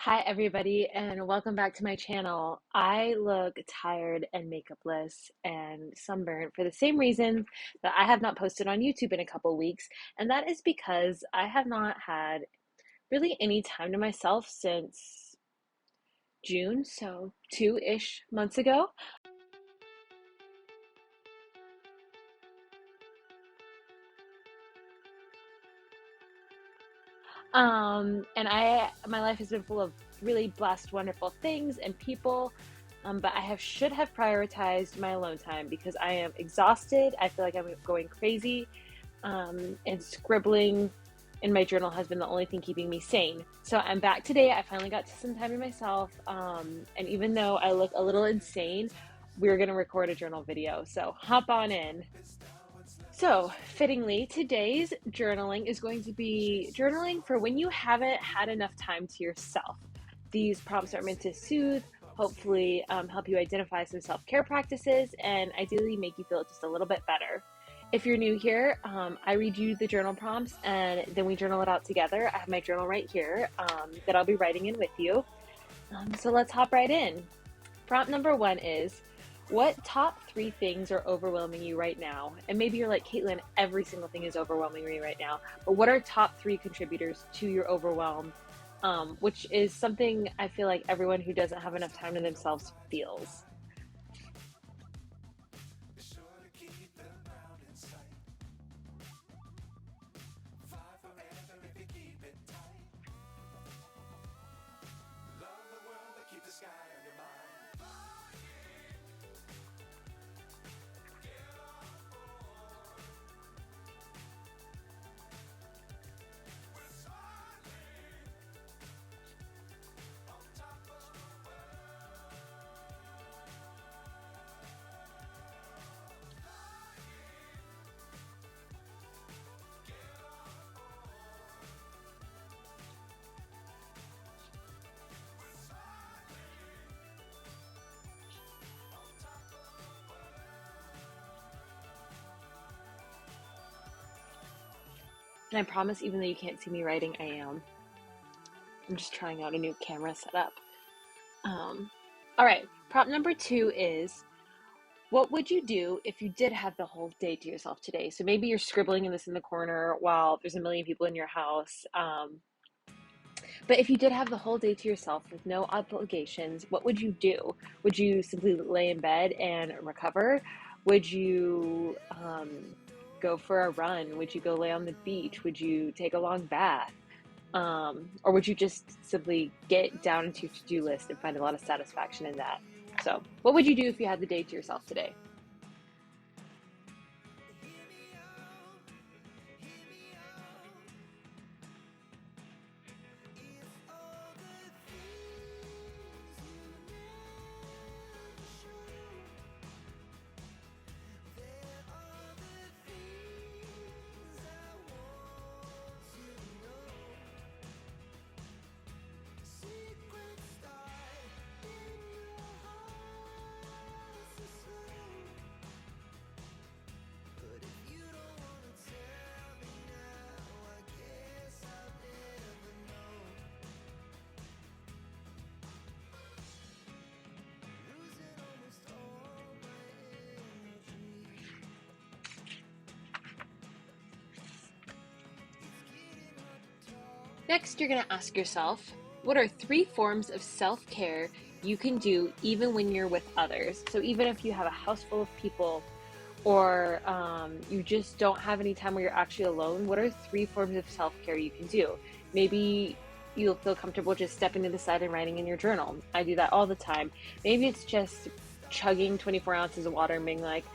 Hi, everybody, and welcome back to my channel. I look tired and makeupless and sunburned for the same reason that I have not posted on YouTube in a couple weeks, and that is because I have not had really any time to myself since June, so 2-ish months ago. My life has been full of really blessed, wonderful things and people. But should have prioritized my alone time because I am exhausted. I feel like I'm going crazy. And scribbling in my journal has been the only thing keeping me sane. So I'm back today. I finally got some time to myself. And even though I look a little insane, we're going to record a journal video. So hop on in. So, fittingly, today's journaling is going to be journaling for when you haven't had enough time to yourself. These prompts are meant to soothe, hopefully help you identify some self-care practices, and ideally make you feel just a little bit better. If you're new here, I read you the journal prompts and then we journal it out together. I have my journal right here that I'll be writing in with you. So let's hop right in. Prompt number 1 is, what top 3 things are overwhelming you right now? And maybe you're like, Caitlin, every single thing is overwhelming me right now. But what are top 3 contributors to your overwhelm? Which is something I feel like everyone who doesn't have enough time to themselves feels. And I promise, even though you can't see me writing, I am. I'm just trying out a new camera setup. All right, prompt number 2 is, what would you do if you did have the whole day to yourself today? So maybe you're scribbling in this in the corner while there's a million people in your house. But if you did have the whole day to yourself with no obligations, what would you do? Would you simply lay in bed and recover? Would you go for a run? Would you go lay on the beach? Would you take a long bath? Or would you just simply get down into your to-do list and find a lot of satisfaction in that? So, what would you do if you had the day to yourself today? Next, you're going to ask yourself, what are 3 forms of self-care you can do even when you're with others? So even if you have a house full of people or you just don't have any time where you're actually alone, what are 3 forms of self-care you can do? Maybe you'll feel comfortable just stepping to the side and writing in your journal. I do that all the time. Maybe it's just chugging 24 ounces of water and being like,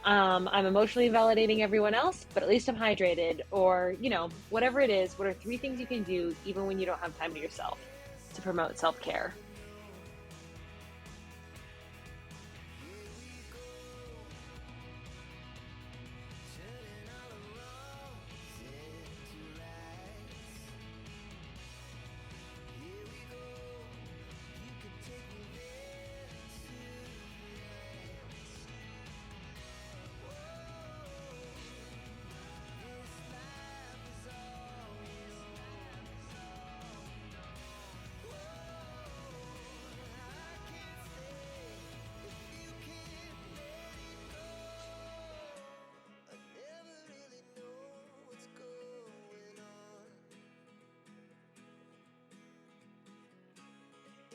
I'm emotionally validating everyone else, but at least I'm hydrated. Or, whatever it is, what are 3 things you can do even when you don't have time to yourself to promote self-care?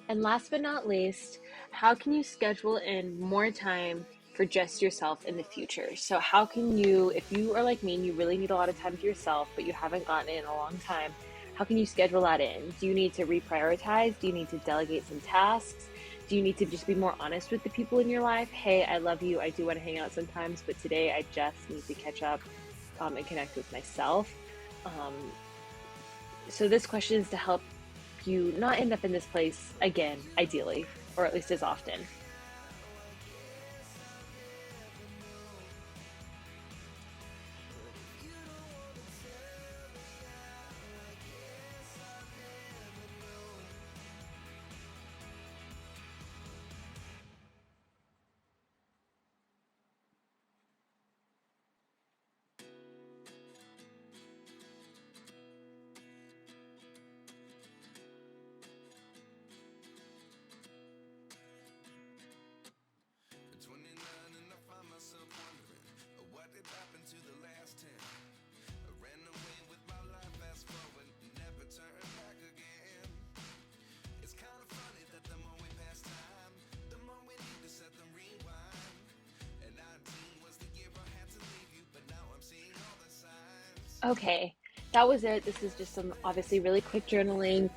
And last but not least, how can you schedule in more time for just yourself in the future? So, how can you, if you are like me and you really need a lot of time to yourself, but you haven't gotten it in a long time, how can you schedule that in? Do you need to reprioritize? Do you need to delegate some tasks? Do you need to just be more honest with the people in your life? Hey, I love you. I do want to hang out sometimes, but today I just need to catch up and connect with myself. Um, so, this question is to help you not end up in this place again, ideally, or at least as often. Okay, that was it. This is just some obviously really quick journaling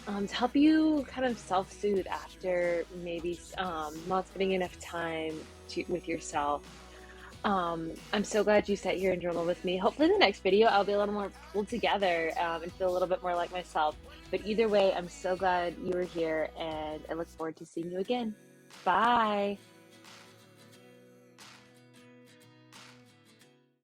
to help you kind of self-soothe after maybe not spending enough time with yourself. I'm so glad you sat here and journal with me. Hopefully, in the next video, I'll be a little more pulled together and feel a little bit more like myself. But either way, I'm so glad you were here and I look forward to seeing you again. Bye.